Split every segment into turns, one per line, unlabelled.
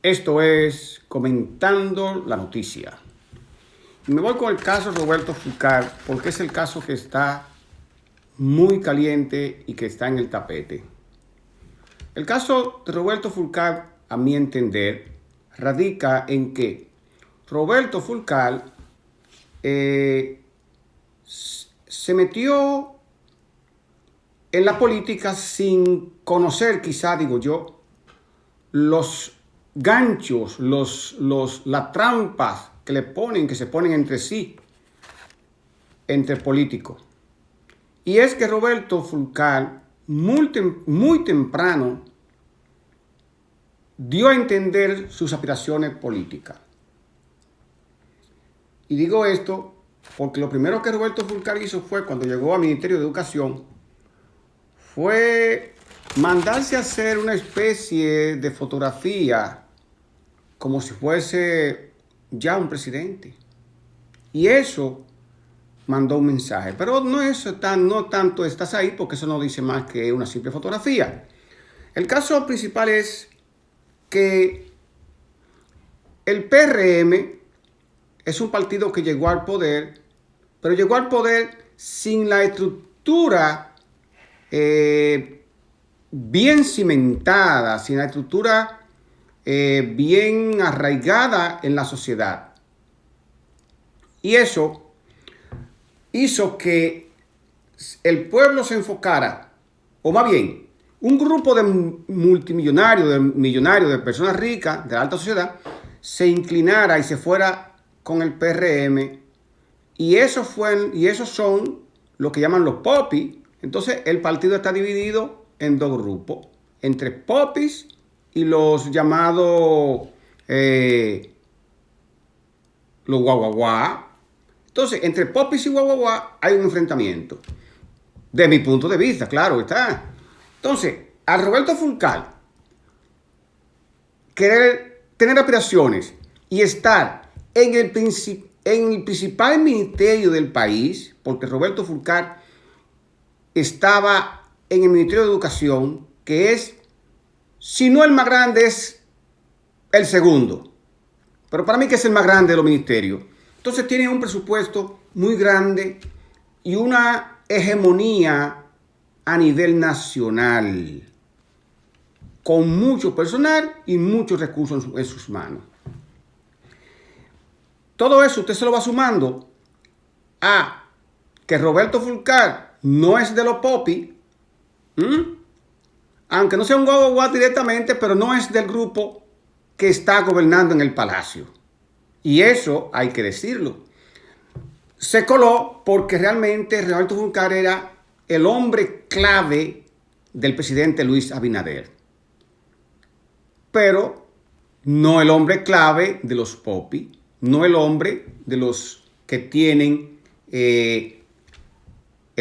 Esto es Comentando la Noticia. Me voy con el caso Roberto Fulcar porque es el caso que está muy caliente y que está en el tapete. El caso de Roberto Fulcar, a mi entender, radica en que Roberto Fulcar se metió en la política sin conocer, quizá digo yo, los ganchos, las trampas que se ponen entre sí, entre políticos. Y es que Roberto Fulcar muy temprano dio a entender sus aspiraciones políticas. Y digo esto porque lo primero que Roberto Fulcar hizo fue, cuando llegó al Ministerio de Educación, fue mandarse a hacer una especie de fotografía como si fuese ya un presidente. Y eso mandó un mensaje. Pero no tanto estás ahí, porque eso no dice más que una simple fotografía. El caso principal es que el PRM es un partido que llegó al poder, pero llegó al poder sin la estructura bien cimentada, sin la estructura bien arraigada en la sociedad. Y eso hizo que el pueblo se enfocara, o más bien, un grupo de millonarios, de personas ricas, de la alta sociedad, se inclinara y se fuera con el PRM. Y esos son lo que llaman los popis. Entonces el partido está dividido en dos grupos, entre popis y los llamados los guaguaguá. Entonces, entre popis y guaguaguá hay un enfrentamiento. De mi punto de vista, claro está. Entonces, a Roberto Fulcar querer tener aspiraciones y estar en el principal ministerio del país, porque Roberto Fulcar estaba en el Ministerio de Educación, que es, si no el más grande, es el segundo. Pero para mí que es el más grande de los ministerios. Entonces tiene un presupuesto muy grande y una hegemonía a nivel nacional, con mucho personal y muchos recursos en sus manos. Todo eso usted se lo va sumando a que Roberto Fulcar no es de los popis, aunque no sea un guaguaguá directamente, pero no es del grupo que está gobernando en el palacio. Y eso hay que decirlo. Se coló porque realmente Roberto Fulcar era el hombre clave del presidente Luis Abinader, pero no el hombre clave de los popis, no el hombre de los que tienen el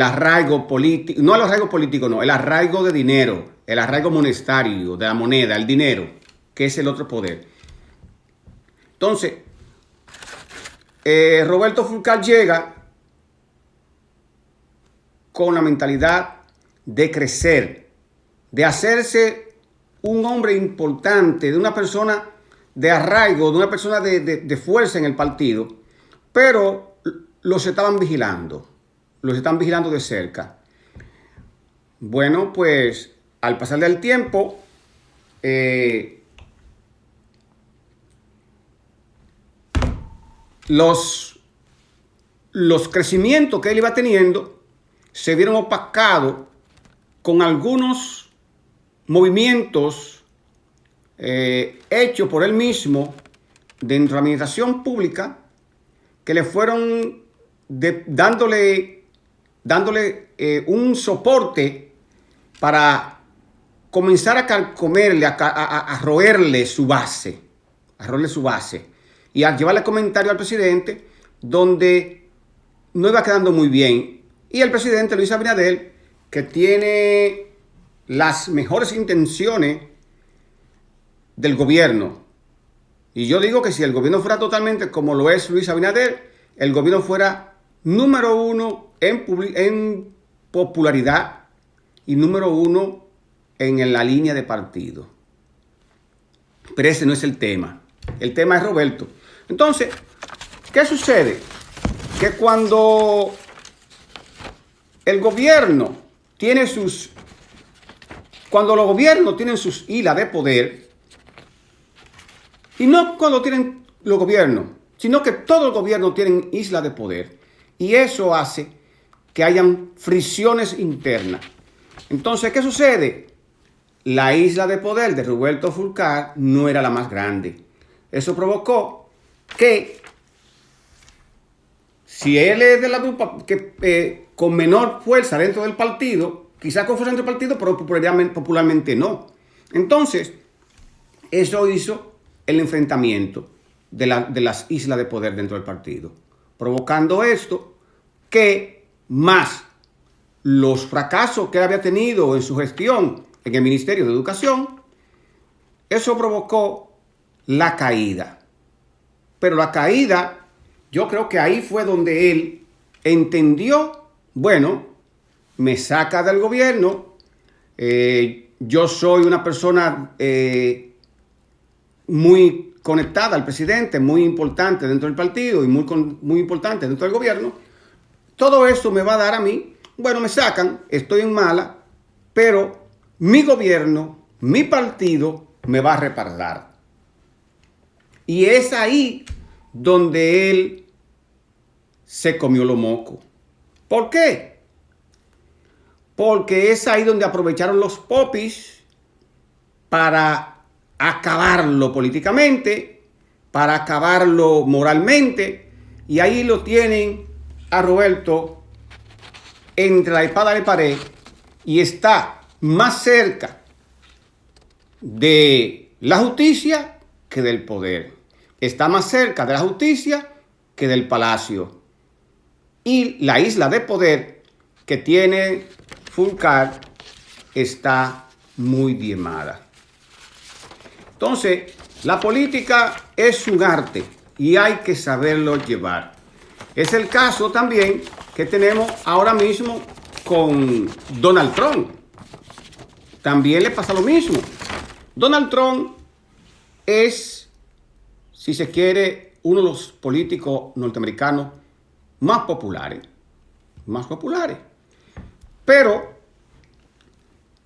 arraigo político, no el arraigo político, no, el arraigo de dinero, el arraigo monetario, de la moneda, el dinero, que es el otro poder. Entonces, Roberto Fulcar llega con la mentalidad de crecer, de hacerse un hombre importante, de una persona de arraigo, de una persona de fuerza en el partido, pero los están vigilando de cerca. Bueno, pues al pasar del tiempo, los crecimientos que él iba teniendo se vieron opacados con algunos movimientos hechos por él mismo dentro de la administración pública, que le fueron dándole un soporte para comenzar a carcomerle, a roerle su base, y a llevarle comentario al presidente donde no iba quedando muy bien. Y el presidente Luis Abinader, que tiene las mejores intenciones del gobierno, y yo digo que si el gobierno fuera totalmente como lo es Luis Abinader, el gobierno fuera número uno en popularidad y número uno en la línea de partido. Pero ese no es el tema. El tema es Roberto. Entonces, ¿qué sucede? Que cuando el gobierno tiene sus... Cuando los gobiernos tienen sus hilas de poder, y no cuando tienen los gobiernos, sino que todos los gobiernos tienen islas de poder, y eso hace que hayan fricciones internas. Entonces, ¿qué sucede? La isla de poder de Roberto Fulcar no era la más grande. Eso provocó que, si él es de la grupa que con menor fuerza dentro del partido, quizás con fuerza dentro del partido, pero popularmente no. Entonces, eso hizo el enfrentamiento de las islas de poder dentro del partido, provocando esto que más los fracasos que él había tenido en su gestión en el Ministerio de Educación, eso provocó la caída. Pero la caída, yo creo que ahí fue donde él entendió, bueno, me saca del gobierno, yo soy una persona muy conectada al presidente, muy importante dentro del partido y muy importante dentro del gobierno. Todo esto me va a dar a mí, bueno, me sacan, estoy en mala, pero mi gobierno, mi partido me va a respaldar. Y es ahí donde él se comió los mocos. ¿Por qué? Porque es ahí donde aprovecharon los popis para acabarlo políticamente, para acabarlo moralmente, y ahí lo tienen a Roberto entre la espada y la pared, y está más cerca de la justicia que del poder. Está más cerca de la justicia que del palacio. Y la isla de poder que tiene Fulcar está muy diezmada. Entonces, la política es un arte y hay que saberlo llevar. Es el caso también que tenemos ahora mismo con Donald Trump. También le pasa lo mismo. Donald Trump es, si se quiere, uno de los políticos norteamericanos más populares. Pero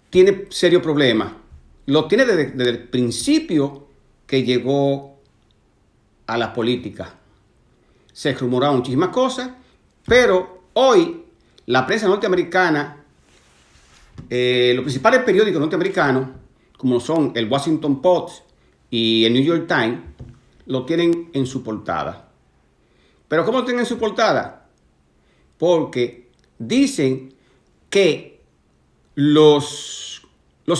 tiene serio problema. Lo tiene desde el principio que llegó a la política. Se rumoraron muchísimas cosas, pero hoy la prensa norteamericana, los principales periódicos norteamericanos, como son el Washington Post y el New York Times, lo tienen en su portada. ¿Pero cómo lo tienen en su portada? Porque dicen que los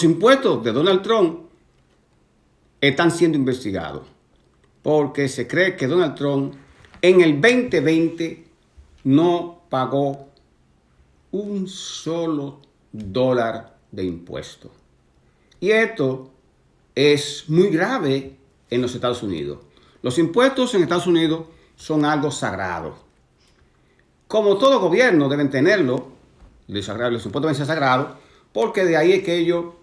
impuestos de Donald Trump están siendo investigados. Porque se cree que Donald Trump en el 2020 no pagó un solo dólar de impuesto. Y esto es muy grave en los Estados Unidos. Los impuestos en Estados Unidos son algo sagrado. Como todo gobierno deben tenerlo, los impuestos deben ser sagrados, porque de ahí es que ellos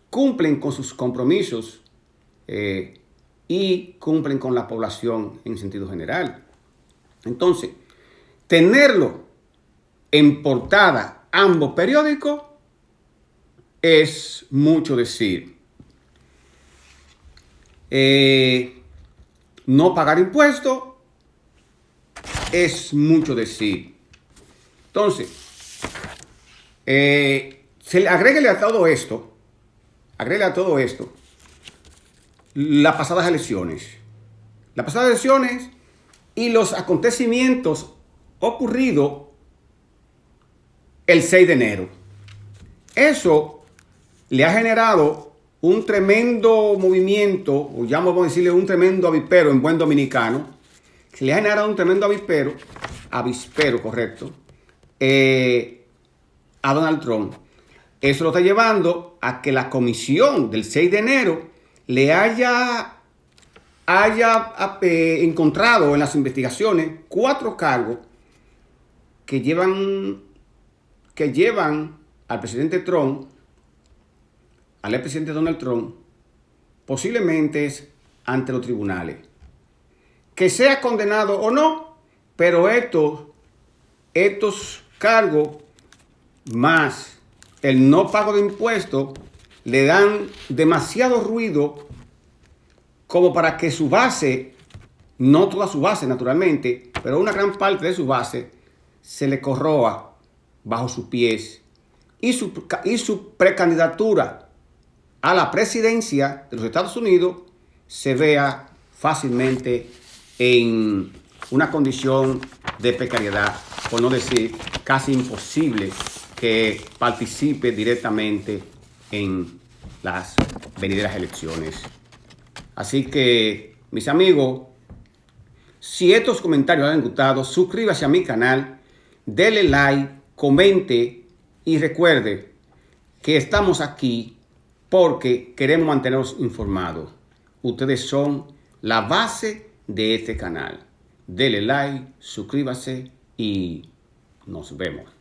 cumplen con sus compromisos y cumplen con la población en sentido general. Entonces, tenerlo en portada ambos periódicos es mucho decir. No pagar impuestos es mucho decir. Entonces, agréguele a todo esto las pasadas elecciones. Y los acontecimientos ocurridos el 6 de enero. Eso le ha generado un tremendo movimiento, o ya vamos a decirle un tremendo avispero en buen dominicano. Se le ha generado un tremendo avispero, correcto, a Donald Trump. Eso lo está llevando a que la comisión del 6 de enero le haya encontrado en las investigaciones 4 cargos que llevan al presidente Trump, al expresidente Donald Trump, posiblemente ante los tribunales. Que sea condenado o no, pero estos cargos más el no pago de impuestos le dan demasiado ruido como para que su base, no toda su base naturalmente, pero una gran parte de su base se le corroa bajo sus pies y su precandidatura a la presidencia de los Estados Unidos se vea fácilmente en una condición de precariedad, por no decir casi imposible que participe directamente en las venideras elecciones. Así que, mis amigos, si estos comentarios les han gustado, suscríbase a mi canal, dele like, comente y recuerde que estamos aquí porque queremos mantenerlos informados. Ustedes son la base de este canal. Dele like, suscríbase y nos vemos.